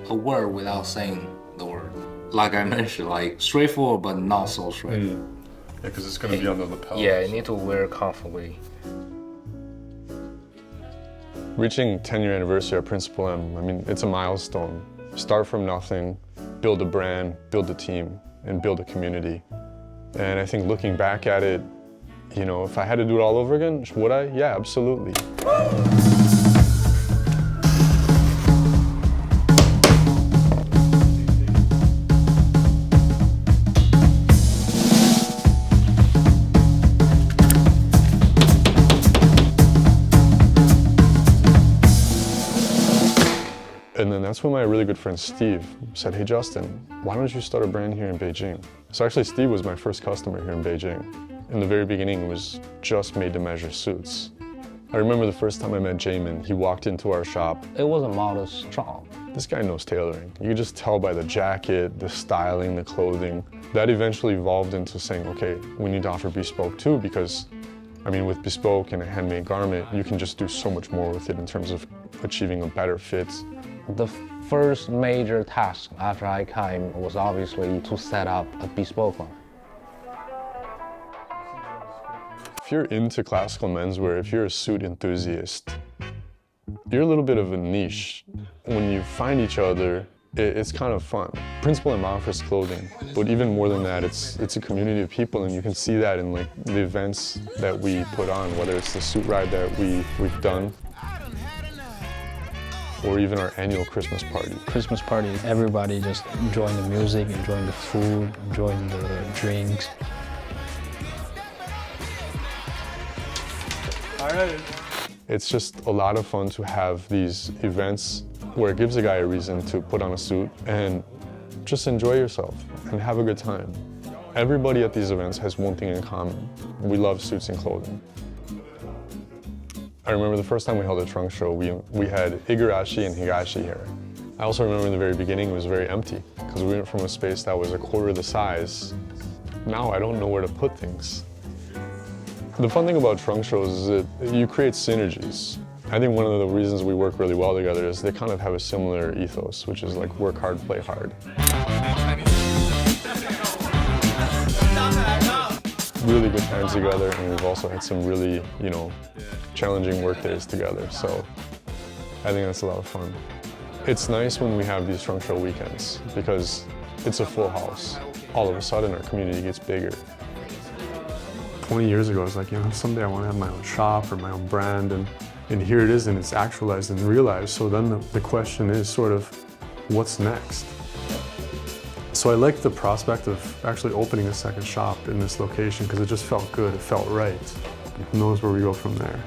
a word without saying the word. Like I mentioned, like straightforward but not so straightforward. Yeah, because it's going to be on the lapel. Yeah, you need to wear comfortably. Reaching 10-year anniversary at Principal M, I mean, it's a milestone. Start from nothing, build a brand, build a team, and build a community. And I think looking back at it, you know, if I had to do it all over again, would I? Yeah, absolutely. And then that's when my really good friend Steve said, hey Justin, why don't you start a brand here in Beijing? So actually Steve was my first customer here in Beijing. In the very beginning, it was just made to measure suits. I remember the first time I met Jamin, he walked into our shop. It was a modest shop. This guy knows tailoring. You could just tell by the jacket, the styling, the clothing. That eventually evolved into saying, okay, we need to offer bespoke too, because I mean, with bespoke and a handmade garment, you can just do so much more with it in terms of achieving a better fit. The first major task after I came was obviously to set up a bespoke line. If you're into classical menswear, if you're a suit enthusiast, you're a little bit of a niche. When you find each other, it's kind of fun. Principal M offers clothing, but even more than that, it's a community of people, and you can see that in like the events that we put on, whether it's the suit ride that we've done, or even our annual Christmas party. Christmas party, everybody just enjoying the music, enjoying the food, enjoying the drinks. All right. It's just a lot of fun to have these events where it gives a guy a reason to put on a suit and just enjoy yourself and have a good time. Everybody at these events has one thing in common. We love suits and clothing. I remember the first time we held a trunk show, we had Igarashi and Higashi here. I also remember in the very beginning it was very empty because we went from a space that was a quarter the size. Now I don't know where to put things. The fun thing about trunk shows is that you create synergies. I think one of the reasons we work really well together is they kind of have a similar ethos, which is like work hard, play hard. Really good times together, and we've also had some really, challenging work days together, so I think that's a lot of fun. It's nice when we have these trunk show weekends because it's a full house. All of a sudden our community gets bigger. 20 years ago, I was like, someday I want to have my own shop or my own brand, and here it is, and it's actualized and realized. So then the question is sort of, what's next? So I liked the prospect of actually opening a second shop in this location because it just felt good, it felt right. Who knows where we go from there.